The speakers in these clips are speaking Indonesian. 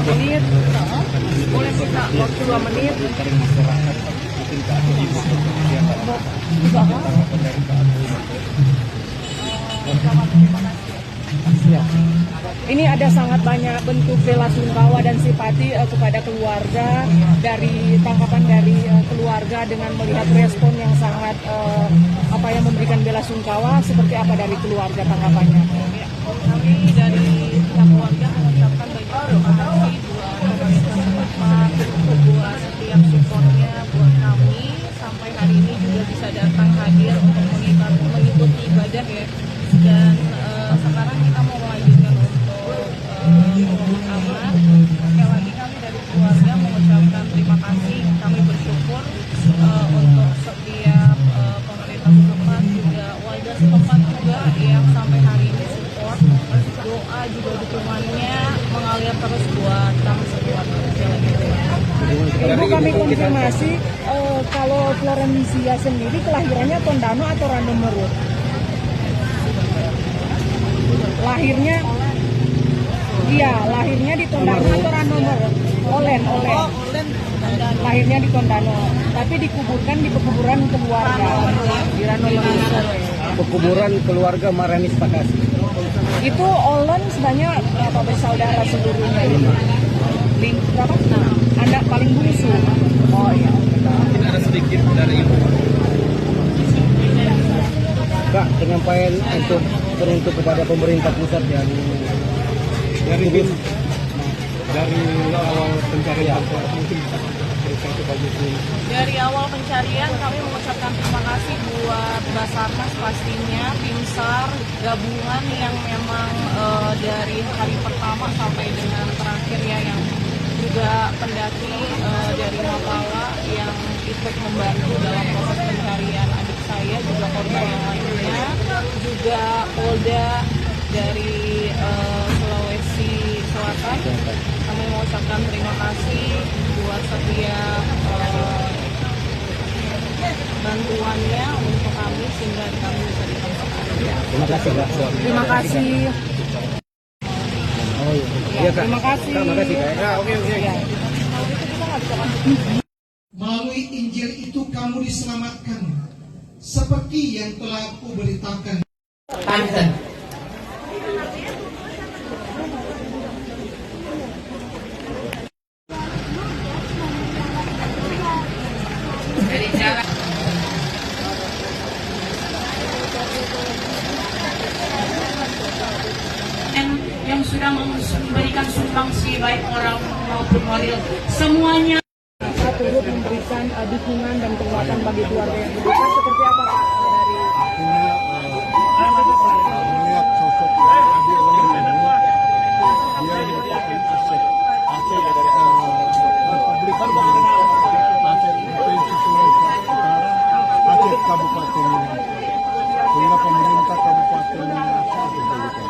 menit. Boleh minta waktu 2 menit. Ini ada sangat banyak bentuk bela sungkawa dan simpati kepada keluarga, dari tanggapan dari keluarga dengan melihat respon yang sangat memberikan bela sungkawa. Seperti apa dari keluarga tanggapannya? Kami dari pihak keluarga mengucapkan banyak terima kasih buat pemerintah setempat, buat setiap supportnya buat kami sampai hari ini juga bisa datang hadir untuk mengikuti ibadah ya. Dan sekarang kita mau melanjutkan untuk pemakaman. Sekali lagi kami dari keluarga mengucapkan terima kasih. Kami bersyukur untuk setiap pemerintah setempat, juga warga setempat juga yang sampai hari ini support, doa juga dukungannya mengalir terus buat kami semua. Ibu, kami konfirmasi kalau Florencia sendiri kelahirannya Tondano atau Ranu Merut? Lahirnya, iya, lahirnya di Tondano atau Ranu Merut? Olen. Lahirnya di Tondano, tapi dikuburkan di pekuburan keluarga di Ranu Merut. Pekuburan keluarga Maranis Pakasi. Itu Olen sebenarnya berapa bersaudara seluruhnya? Berapa? Anak paling bungsu. Oh iya. Ada sedikit dari ibu. Kak, penyampaian untuk kepada pemerintah pusat yang dari awal pencarian mungkin bisa berikan kepada Dari awal pencarian kami mengucapkan terima kasih buat Basarnas pastinya, tim SAR, gabungan yang memang dari hari pertama sampai dengan terakhir ya, yang juga pendaki dari Mapala yang ikut membantu dalam proses pencarian adik saya, juga korban yang lainnya, juga Polda dari Sulawesi Selatan. Kami mengucapkan terima kasih buat setiap bantuannya untuk kami sehingga kami bisa ditemukan. Terima kasih, Kak. Terima kasih. Oh iya, Kak. Terima kasih. Terima kasih, Kak. Ya, oke. Ya. Melalui Injil itu kamu diselamatkan, seperti yang telah aku beritakan. Banten. Dari jalan. Yang sudah memberikan sumbangsi baik orang maupun moral, semuanya Turut memberikan dukungan dan kekuatan bagi keluarga yang berduka. Seperti apa Pak dari melihat sosok Adi Olen ini, dia merupakan aset Republik Indonesia, aset Provinsi Sulawesi Utara, aset Kabupaten Minahasa. Sehingga pemerintah Kabupaten Minahasa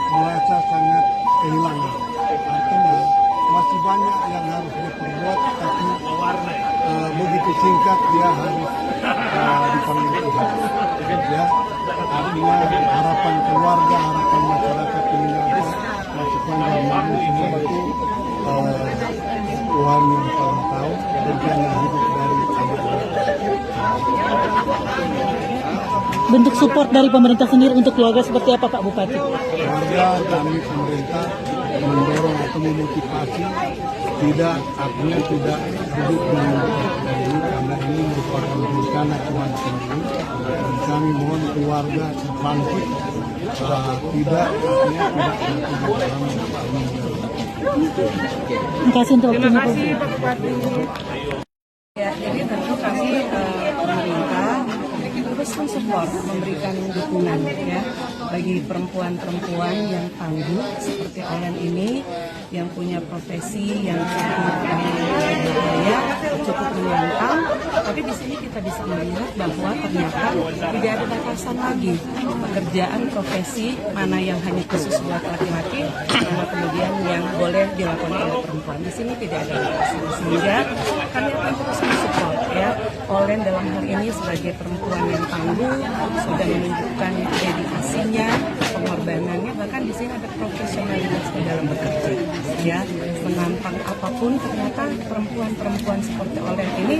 merasa sangat kehilangan. Artinya masih banyak yang harus diperbuat, tapi begitu singkat dia harus dipanggil Tuhan. Ya, artinya harapan keluarga, harapan masyarakat Minahasa masih panjang, namun semua itu Tuhan yang paling tahu rencana hidup dari adik-adik. Bentuk support dari pemerintah sendiri untuk keluarga seperti apa Pak Bupati? Keluarga kami pemerintah mendorong atau memotivasi tidak duduk dengan ini, karena ini merupakan rencana Tuhan sendiri, dan kami mohon keluarga bangkit, tidak Terima kasih untuk waktunya. Terima kasih Pak Bupati. Ya, jadi tentu kami pemerintah terus mensupport, memberikan dukungan ya bagi perempuan-perempuan yang tangguh seperti Olen ini, yang punya profesi yang cukup menantang, tapi di sini kita bisa melihat bahwa ternyata tidak ada batasan lagi pekerjaan profesi mana yang hanya khusus buat laki-laki, mana kemudian yang boleh dilakukan oleh perempuan. Di sini tidak ada batasan, sehingga kami akan terus mensupport ya Olen dalam hal ini sebagai perempuan yang tangguh, sudah menunjukkan dedikasinya, pengorbanannya, bahkan di sini ada profesionalitas di dalam bekerja, ya, menantang apapun. Ternyata perempuan seperti Olen ini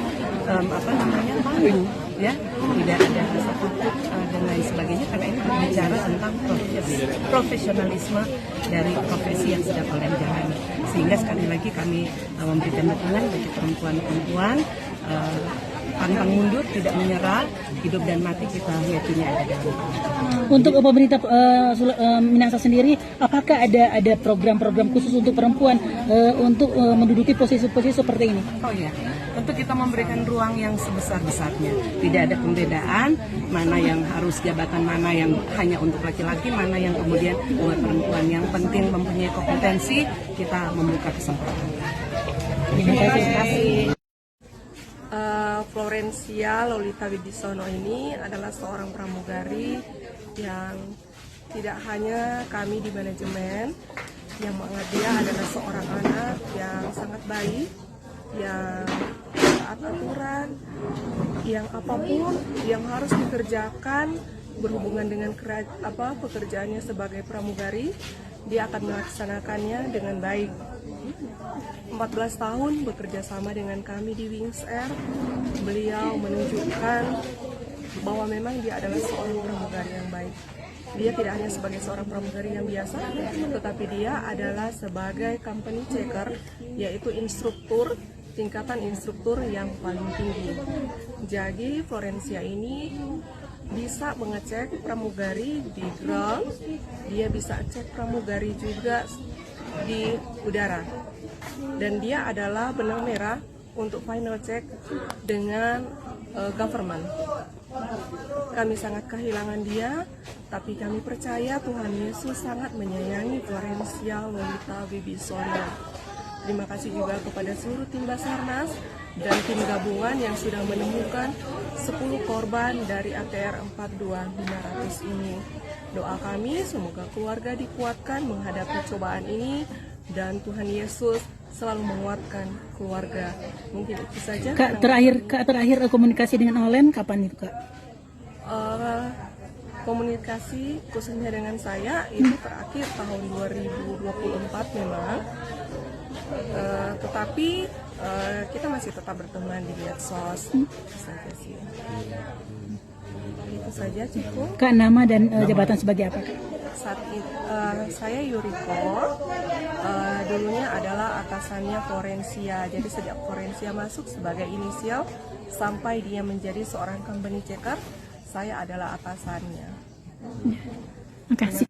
malu, ya, tidak ada rasa takut dan lain sebagainya, karena ini berbicara tentang profesionalisme dari profesi yang sedang Olen jalani. Sehingga sekali lagi kami memberikan dukungan bagi perempuan-perempuan, pantang mundur, tidak menyerah, hidup dan mati kita yakini ada dalam Tuhan. Untuk pemerintah Minahasa sendiri, apakah ada program-program khusus untuk perempuan untuk menduduki posisi-posisi seperti ini? Oh ya, tentu kita memberikan ruang yang sebesar-besarnya. Tidak ada pembedaan mana yang harus jabatan, mana yang hanya untuk laki-laki, mana yang kemudian buat perempuan. Yang penting mempunyai kompetensi, kita membuka kesempatan. Terima kasih. Florencia Lolita Wibisono ini adalah seorang pramugari yang tidak hanya kami di manajemen yang menganggap dia adalah seorang anak yang sangat baik, yang taat aturan, yang apapun yang harus dikerjakan berhubungan dengan pekerjaannya sebagai pramugari, dia akan melaksanakannya dengan baik. 14 tahun bekerja sama dengan kami di Wings Air, beliau menunjukkan bahwa memang dia adalah seorang pramugari yang baik. Dia tidak hanya sebagai seorang pramugari yang biasa, tetapi dia adalah sebagai company checker, yaitu instruktur, tingkatan instruktur yang paling tinggi. Jadi Florencia ini bisa mengecek pramugari di ground, dia bisa cek pramugari juga di udara. Dan dia adalah benang merah untuk final check dengan government. Kami sangat kehilangan dia, tapi kami percaya Tuhan Yesus sangat menyayangi Florencia Lolita Wibisono. Terima kasih juga kepada seluruh tim Basarnas dan tim gabungan yang sudah menemukan 10 korban dari ATR 42500 ini. Doa kami semoga keluarga dikuatkan menghadapi cobaan ini dan Tuhan Yesus selalu menguatkan keluarga. Mungkin itu saja. Kak, terakhir komunikasi dengan Olen kapan itu, Kak? Komunikasi khususnya dengan saya itu terakhir tahun 2024 memang. Tetapi kita masih tetap berteman di medsos. Itu saja sih. Itu saja, Ciko. Kak, nama dan jabatan sebagai apa, Kak? Saat itu, saya Yuriko, dulunya adalah atasannya Florencia. Jadi sejak Florencia masuk sebagai inisial sampai dia menjadi seorang company checker, saya adalah atasannya. Makasih.